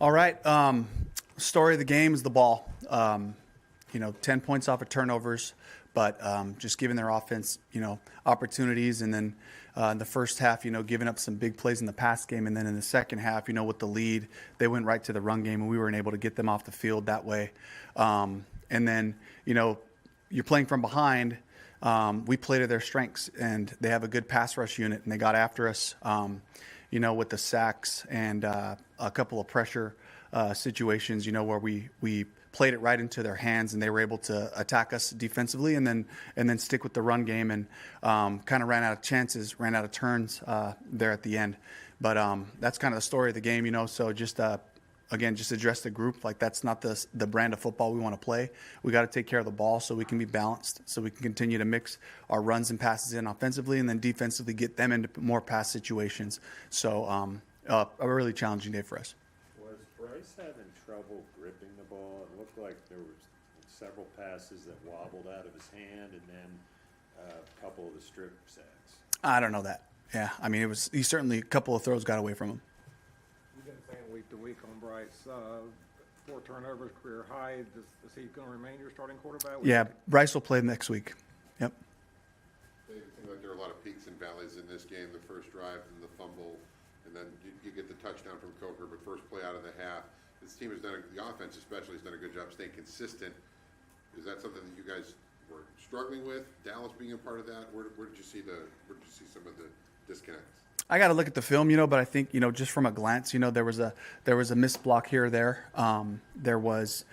All right. Story of the game is the ball. 10 points off of turnovers, but just giving their offense, opportunities. And then in the first half, giving up some big plays in the pass game. And then in the second half, with the lead, they went right to the run game, and we weren't able to get them off the field that way. And then, you're playing from behind. We played to their strengths, and they have a good pass rush unit, and they got after us, with the sacks and a couple of pressure situations, where we played it right into their hands, and they were able to attack us defensively and then stick with the run game, and kind of ran out of chances, ran out of turns there at the end. But that's kind of the story of the game, So just again, just address the group. Like, that's not the brand of football we want to play. We got to take care of the ball so we can be balanced, so we can continue to mix our runs and passes in offensively, and then defensively get them into more pass situations. So a really challenging day for us. Was Bryce having trouble gripping the ball? It looked like there was several passes that wobbled out of his hand, and then a couple of the strip sacks. I don't know that. Yeah, I mean, he certainly, a couple of throws got away from him. You've been saying week to week on Bryce, 4 turnovers, career high. Is he going to remain your starting quarterback? Yeah, Bryce will play next week. Yep. It seemed like there were a lot of peaks and valleys in this game. The first drive and the fumble, and then you get the touchdown from Coker, but first play out of the half. This team has done, the offense especially, has done a good job staying consistent. Is that something that you guys were struggling with? Dallas being a part of that? Where did you see some of the disconnects? I got to look at the film, but I think, just from a glance, there was a missed block here or there. There was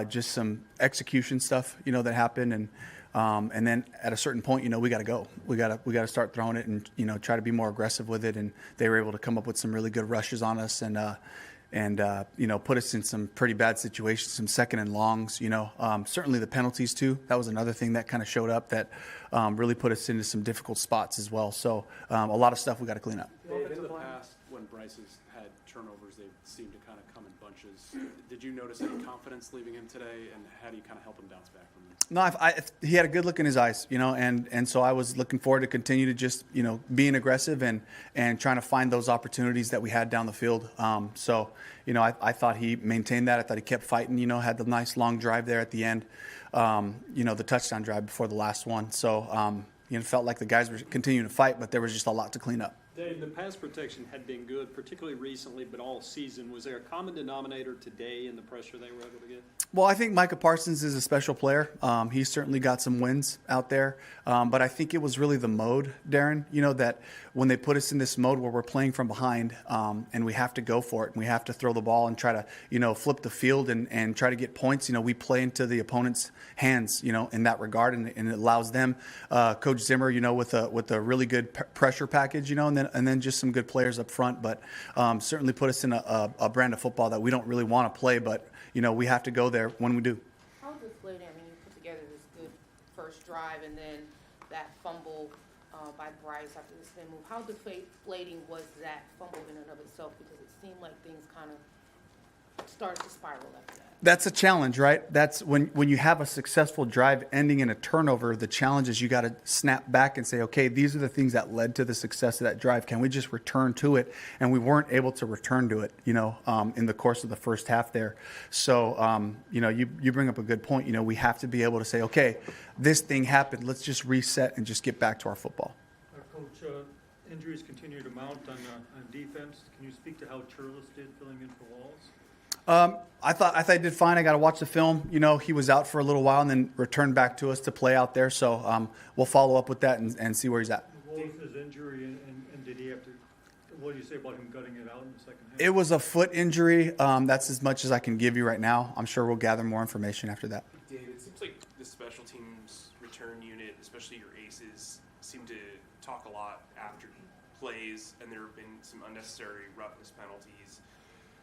just some execution stuff, that happened, and And then at a certain point, we got to go. We got to start throwing it and, try to be more aggressive with it. And they were able to come up with some really good rushes on us and put us in some pretty bad situations, some second and longs. Certainly the penalties too. That was another thing that kind of showed up that really put us into some difficult spots as well. So a lot of stuff we got to clean up. Dave, in the past, when Bryce has had turnovers, they seem to kind of come in bunches. Did you notice any confidence leaving him today, and how do you kind of help him bounce back from this? No, he had a good look in his eyes, and so I was looking forward to continue to just, being aggressive and trying to find those opportunities that we had down the field. I thought he maintained that. I thought he kept fighting, had the nice long drive there at the end, the touchdown drive before the last one. So, felt like the guys were continuing to fight, but there was just a lot to clean up. Dave, the pass protection had been good, particularly recently, but all season. Was there a common denominator today in the pressure they were able to get? Well, I think Micah Parsons is a special player. He's certainly got some wins out there. But I think it was really the mode, Darren, that when they put us in this mode where we're playing from behind and we have to go for it and we have to throw the ball and try to, flip the field and try to get points, we play into the opponent's hands, in that regard. And it allows them, Coach Zimmer, with a really good pressure package, and then just some good players up front. But certainly put us in a brand of football that we don't really want to play, but we have to go there when we do. How deflating, you put together this good first drive and then that fumble by Bryce after the spin move. How deflating was that fumble in and of itself? Because it seemed like things kind of started to spiral after that. That's a challenge, right? That's when you have a successful drive ending in a turnover, the challenge is you got to snap back and say, okay, these are the things that led to the success of that drive. Can we just return to it? And we weren't able to return to it, in the course of the first half there. So, you bring up a good point. We have to be able to say, okay, this thing happened. Let's just reset and just get back to our football. Coach, injuries continue to mount on defense. Can you speak to how Churlis did filling in for Walls? I thought he did fine. I got to watch the film. He was out for a little while and then returned back to us to play out there. So we'll follow up with that and see where he's at. What was his injury, and did he have to? What do you say about him gutting it out in the second half? It was a foot injury. That's as much as I can give you right now. I'm sure we'll gather more information after that. Dave, it seems like the special teams return unit, especially your aces, seem to talk a lot after plays, and there have been some unnecessary roughness penalties,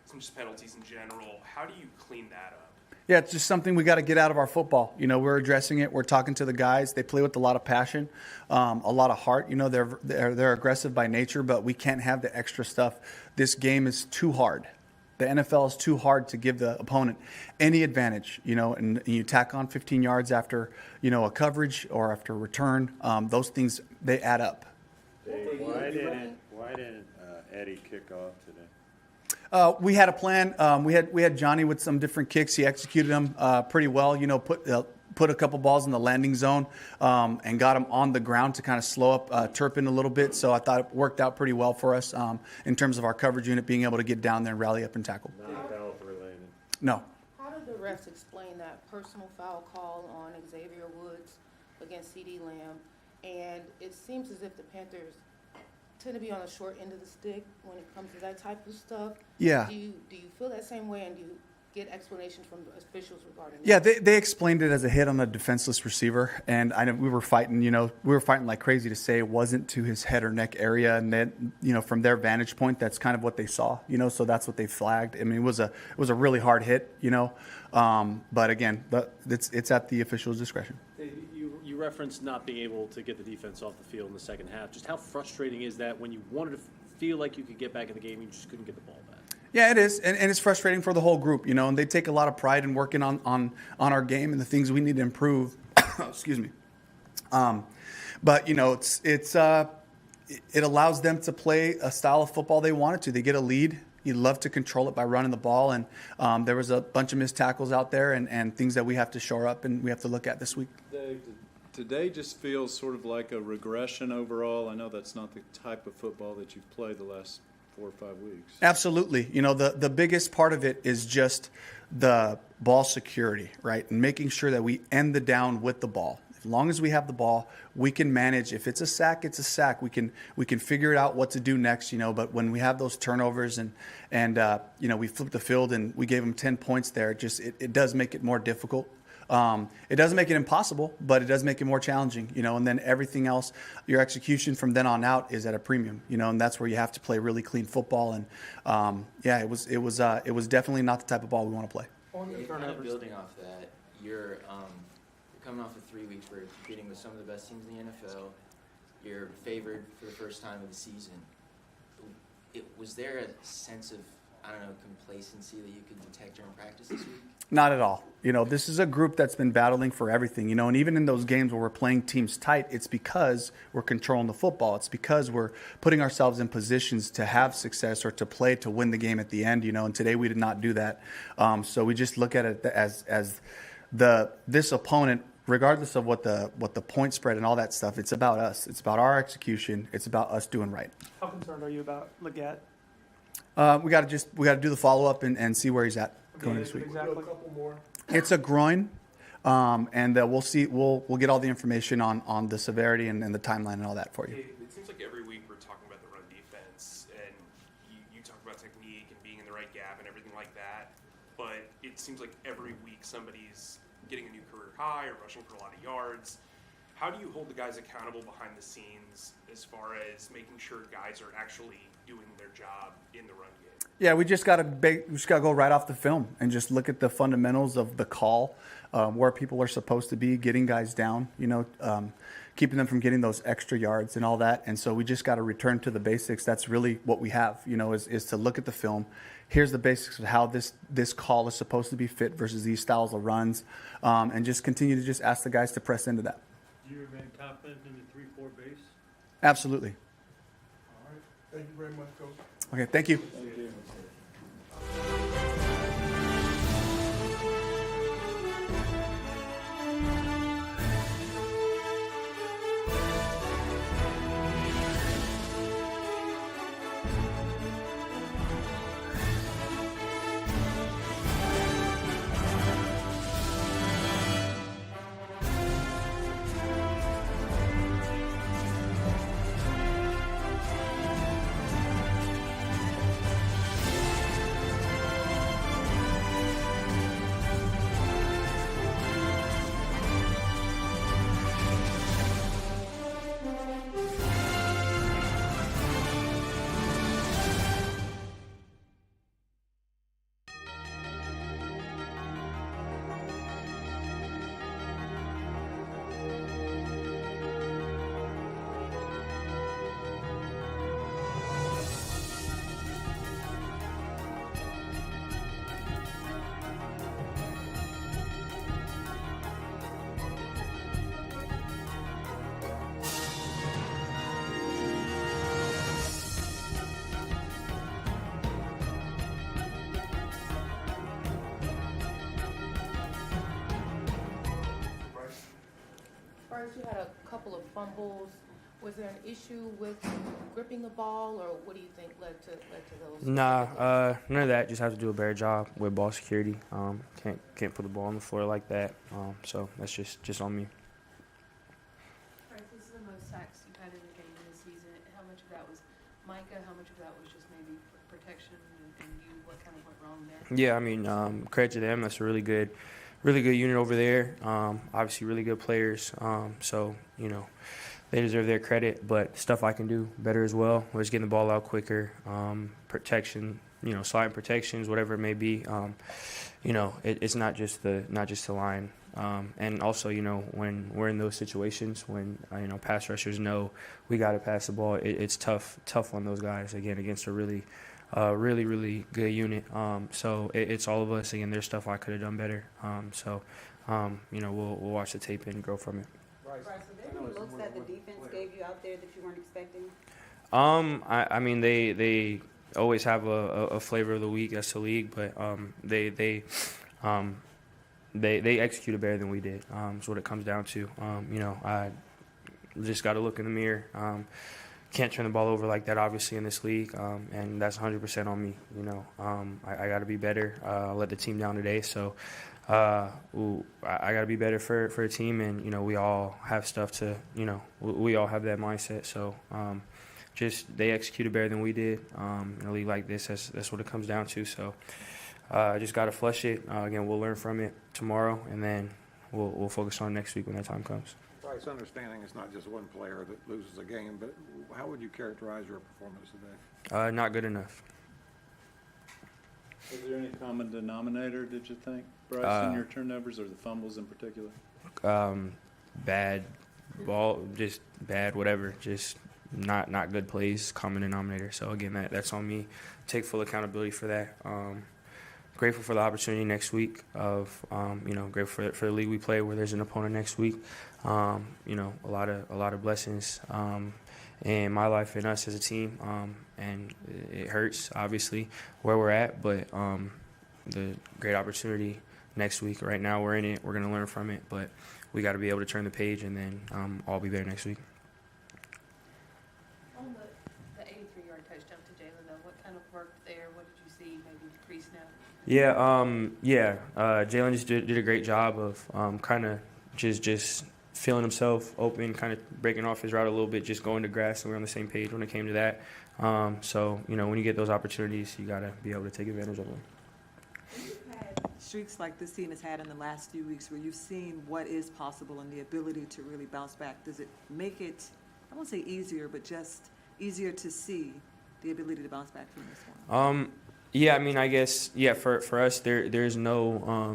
some just penalties in general. How do you clean that up? Yeah, it's just something we got to get out of our football. We're addressing it. We're talking to the guys. They play with a lot of passion, a lot of heart. They're aggressive by nature, but we can't have the extra stuff. This game is too hard. The NFL is too hard to give the opponent any advantage. And you tack on 15 yards after a coverage or after a return. Those things, they add up. Dave, why didn't Eddie kick off today? We had a plan. We had Johnny with some different kicks. He executed them pretty well. Put a couple balls in the landing zone and got them on the ground to kind of slow up Turpin a little bit. So I thought it worked out pretty well for us in terms of our coverage unit being able to get down there and rally up and tackle. Not health related. No. How did the refs explain that personal foul call on Xavier Woods against CeeDee Lamb? And it seems as if the Panthers tend to be on the short end of the stick when it comes to that type of stuff. Yeah. Do you feel that same way, and do you get explanations from the officials regarding that? Yeah, they explained it as a hit on a defenseless receiver, and I know we were fighting like crazy to say it wasn't to his head or neck area, and then from their vantage point, that's kind of what they saw, so that's what they flagged. I mean, it was a really hard hit, but again, it's at the official's discretion. You referenced not being able to get the defense off the field in the second half. Just how frustrating is that when you wanted to feel like you could get back in the game, you just couldn't get the ball back? Yeah, it is, and it's frustrating for the whole group, and they take a lot of pride in working on our game and the things we need to improve. Excuse me. But it allows them to play a style of football they wanted to. They get a lead. You love to control it by running the ball, and there was a bunch of missed tackles out there and things that we have to shore up and we have to look at this week. Dave, today just feels sort of like a regression overall. I know that's not the type of football that you've played the last 4 or 5 weeks. Absolutely. The biggest part of it is just the ball security, right? And making sure that we end the down with the ball. As long as we have the ball, we can manage. If it's a sack, it's a sack. We can figure it out what to do next, but when we have those turnovers and we flip the field and we gave them 10 points there, it does make it more difficult It doesn't make it impossible, but it does make it more challenging, and then everything else, your execution from then on out is at a premium, and that's where you have to play really clean football. And it was definitely not the type of ball we want to play. Yeah, kind of building off that, you're coming off of 3 weeks where you're competing with some of the best teams in the NFL. You're favored for the first time of the season. Was there a sense of, complacency that you could detect during practice this week? Not at all. This is a group that's been battling for everything, and even in those games where we're playing teams tight, it's because we're controlling the football. It's because we're putting ourselves in positions to have success or to play to win the game at the end, and today we did not do that. So we just look at it as this opponent, regardless of what the point spread and all that stuff, it's about us. It's about our execution. It's about us doing right. How concerned are you about Leggett? We got to do the follow up and see where he's at going this week. Exactly. It's a groin, and we'll see. We'll get all the information on the severity and the timeline and all that for you. It seems like every week we're talking about the run defense, and you talk about technique and being in the right gap and everything like that. But it seems like every week somebody's getting a new career high or rushing for a lot of yards. How do you hold the guys accountable behind the scenes as far as making sure guys are actually doing their job in the run game? Yeah, we just got to go right off the film and just look at the fundamentals of the call, where people are supposed to be, getting guys down, keeping them from getting those extra yards and all that. And so we just got to return to the basics. That's really what we have, is to look at the film. Here's the basics of how this call is supposed to be fit versus these styles of runs, and just continue to just ask the guys to press into that. Do you remain confident in the 3-4 base? Absolutely. All right. Thank you very much, Coach. Okay, thank you. Bryce, you had a couple of fumbles. Was there an issue with gripping the ball, or what do you think led to those? Nah, none of that. Just have to do a better job with ball security. Can't put the ball on the floor like that. So that's just on me. Bryce, this is the most sacks you've had in a game this season. How much of that was Micah? How much of that was just maybe protection and you? What kind of went wrong there? Yeah, I mean, credit to them. That's a really good unit over there. Obviously, really good players. So they deserve their credit. But stuff I can do better as well was getting the ball out quicker, protection, sliding protections, whatever it may be. It's not just the line. And also, when we're in those situations, when pass rushers know we got to pass the ball, it's tough on those guys again against a really good unit. So it's all of us. Again, there's stuff I could have done better. We'll watch the tape and grow from it. Bryce, were there any looks that the defense gave you out there that you weren't expecting? I mean, they always have a flavor of the week. That's the league, but they executed better than we did. That's what it comes down to. I just got to look in the mirror. Can't turn the ball over like that, obviously, in this league, and that's 100% on me. I got to be better. I let the team down today, so I got to be better for a team, and we all have stuff to, we all have that mindset. So just they executed better than we did in a league like this. That's what it comes down to. So I just got to flush it. Again, we'll learn from it tomorrow, and then we'll focus on next week when that time comes. Bryce, understanding it's not just one player that loses a game, but how would you characterize your performance today? Not good enough. Was there any common denominator, did you think, Bryce, in your turnovers or the fumbles in particular? Bad ball, just bad whatever, just not good plays, common denominator. So again, that's on me. Take full accountability for that. Grateful for the opportunity next week of, grateful for the league we play where there's an opponent next week. A lot of blessings in my life and us as a team. And it hurts, obviously, where we're at, but the great opportunity next week. Right now we're in it. We're going to learn from it, but we got to be able to turn the page, and then I'll be there next week. On the 83-yard touchdown to Jalen, though, what kind of work there? What did you see? Maybe decrease now? Jalen just did a great job of kind of just feeling himself open, kind of breaking off his route a little bit, just going to grass, and we're on the same page when it came to that. When you get those opportunities, you got to be able to take advantage of them. You've had streaks like this team has had in the last few weeks where you've seen what is possible and the ability to really bounce back. Does it make it, I won't say easier, but just easier to see the ability to bounce back from this one? I guess for us there's no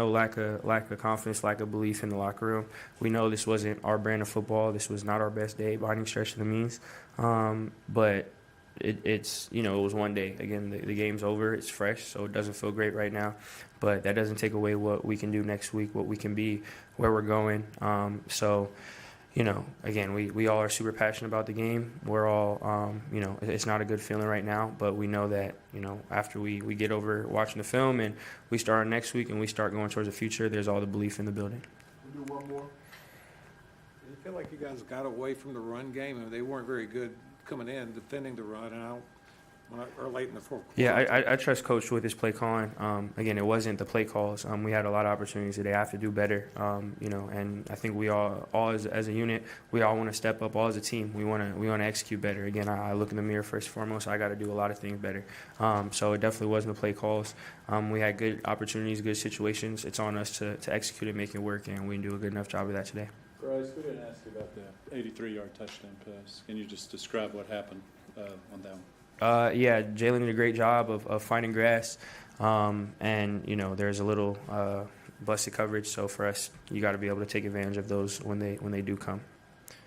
lack of confidence, lack of belief in the locker room. We know this wasn't our brand of football. This was not our best day by any stretch of the means. But it was one day. Again, the game's over. It's fresh, so it doesn't feel great right now. But that doesn't take away what we can do next week, what we can be, where we're going. Again, we all are super passionate about the game. We're all, it's not a good feeling right now, but we know that, after we get over watching the film and we start on next week and we start going towards the future, there's all the belief in the building. We'll do one more. Do you feel like you guys got away from the run game? I mean, they weren't very good coming in, defending the run, or late in the fourth quarter. Yeah, I trust Coach with his play calling. Again, it wasn't the play calls. We had a lot of opportunities today. I have to do better, and I think we all as a unit, we all want to step up, all as a team. We want to execute better. Again, I look in the mirror first and foremost. I got to do a lot of things better. So it definitely wasn't the play calls. We had good opportunities, good situations. It's on us to execute it, make it work, and we didn't do a good enough job of that today. Bryce, we didn't ask you about the 83-yard touchdown pass. Can you just describe what happened on that one? Jalen did a great job of finding grass, there's a little busted coverage. So for us, you got to be able to take advantage of those when they do come.